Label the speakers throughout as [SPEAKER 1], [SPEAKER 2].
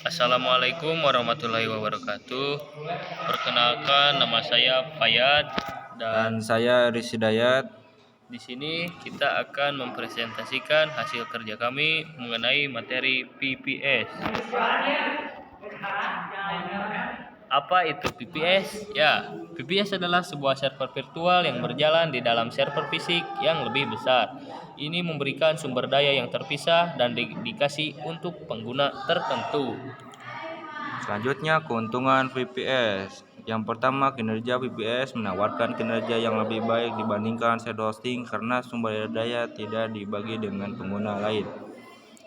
[SPEAKER 1] Assalamualaikum warahmatullahi wabarakatuh. Perkenalkan, nama saya Fayad
[SPEAKER 2] Dan
[SPEAKER 1] dan
[SPEAKER 2] saya Rizky Dayat.
[SPEAKER 1] di sini kita akan mempresentasikan hasil kerja kami mengenai materi PPS. Apa itu PPS? Ya, PPS adalah sebuah server virtual yang berjalan di dalam server fisik yang lebih besar. Ini memberikan sumber daya yang terpisah dan dedikasi untuk pengguna tertentu.
[SPEAKER 2] Selanjutnya, keuntungan VPS. Yang pertama, kinerja VPS menawarkan kinerja yang lebih baik dibandingkan shared hosting karena sumber daya tidak dibagi dengan pengguna lain.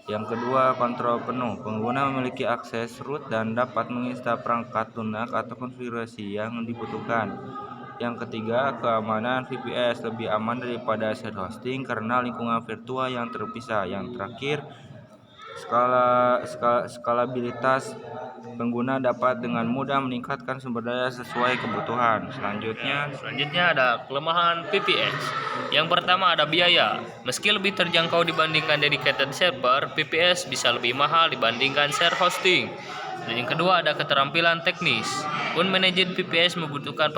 [SPEAKER 2] Yang kedua, kontrol penuh. Pengguna memiliki akses root dan dapat menginstal perangkat lunak atau konfigurasi yang dibutuhkan. Yang ketiga, keamanan VPS lebih aman daripada shared hosting karena lingkungan virtual yang terpisah. Yang terakhir, skalabilitas. Pengguna dapat dengan mudah meningkatkan sumber daya sesuai kebutuhan.
[SPEAKER 1] Selanjutnya ada kelemahan PPS. Yang pertama ada biaya. Meski lebih terjangkau dibandingkan dedicated server, PPS bisa lebih mahal dibandingkan share hosting. Dan yang kedua ada keterampilan teknis. Unmanaged PPS membutuhkan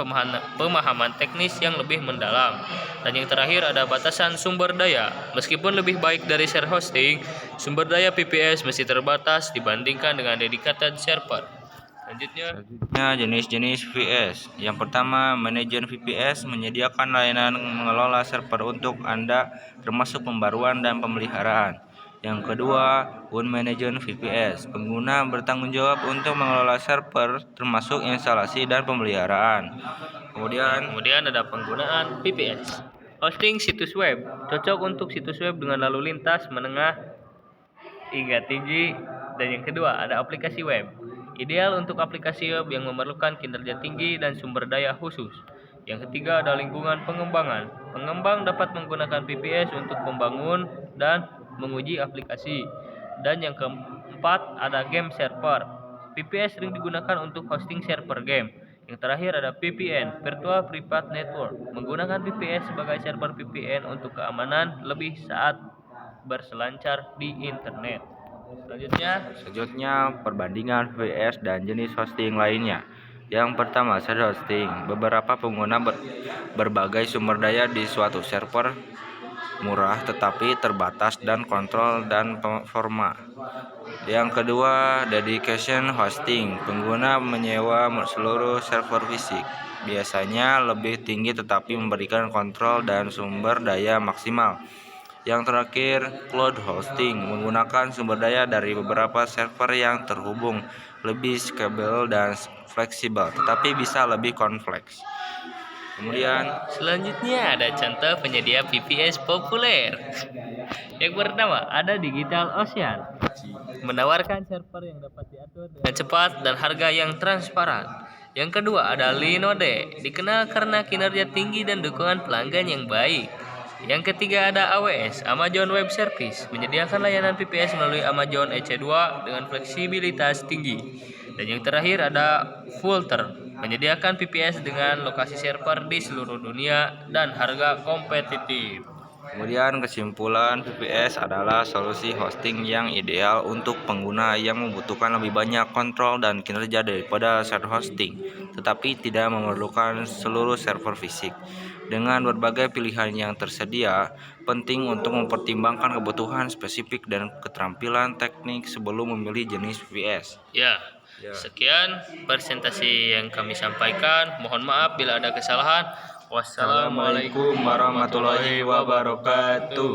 [SPEAKER 1] pemahaman teknis yang lebih mendalam. Dan yang terakhir ada batasan sumber daya. Meskipun lebih baik dari share hosting, sumber daya PPS masih terbatas dibandingkan dengan dedicated server. Selanjutnya,
[SPEAKER 2] Jenis-jenis VPS. Yang pertama, manajer VPS menyediakan layanan mengelola server untuk Anda, termasuk pembaruan dan pemeliharaan. Yang kedua, unmanaged VPS. Pengguna bertanggung jawab untuk mengelola server, termasuk instalasi dan pemeliharaan.
[SPEAKER 1] kemudian ada penggunaan VPS. Hosting situs web cocok untuk situs web dengan lalu lintas menengah hingga tinggi. Dan yang kedua ada aplikasi web. Ideal untuk aplikasi web yang memerlukan kinerja tinggi dan sumber daya khusus. Yang ketiga ada lingkungan pengembangan. Pengembang dapat menggunakan VPS untuk membangun dan menguji aplikasi. Dan yang keempat ada game server. VPS sering digunakan untuk hosting server game. Yang terakhir ada VPN, Virtual Private Network. Menggunakan VPS sebagai server VPN untuk keamanan lebih saat berselancar di internet.
[SPEAKER 2] Selanjutnya, perbandingan VPS dan jenis hosting lainnya. Yang pertama, shared hosting. Beberapa pengguna berbagai sumber daya di suatu server, murah tetapi terbatas dan kontrol dan performa. Yang kedua, dedication hosting. Pengguna menyewa seluruh server fisik. Biasanya lebih tinggi tetapi memberikan kontrol dan sumber daya maksimal. Yang terakhir, cloud hosting menggunakan sumber daya dari beberapa server yang terhubung, lebih scalable dan fleksibel, tetapi bisa lebih kompleks.
[SPEAKER 1] Selanjutnya ada contoh penyedia VPS populer. Yang pertama ada Digital Ocean, menawarkan server yang dapat diatur dengan cepat dan harga yang transparan. Yang kedua ada Linode, dikenal karena kinerja tinggi dan dukungan pelanggan yang baik. Yang ketiga ada AWS, Amazon Web Service, menyediakan layanan VPS melalui Amazon EC2 dengan fleksibilitas tinggi. Dan yang terakhir ada Vultr, menyediakan VPS dengan lokasi server di seluruh dunia dan harga kompetitif.
[SPEAKER 2] Kemudian kesimpulan, VPS adalah solusi hosting yang ideal untuk pengguna yang membutuhkan lebih banyak kontrol dan kinerja daripada shared hosting, tetapi tidak memerlukan seluruh server fisik. Dengan berbagai pilihan yang tersedia, penting untuk mempertimbangkan kebutuhan spesifik dan keterampilan teknik sebelum memilih jenis VPS.
[SPEAKER 1] Ya, sekian presentasi yang kami sampaikan. Mohon maaf bila ada kesalahan. Wassalamualaikum
[SPEAKER 2] Assalamualaikum warahmatullahi wabarakatuh.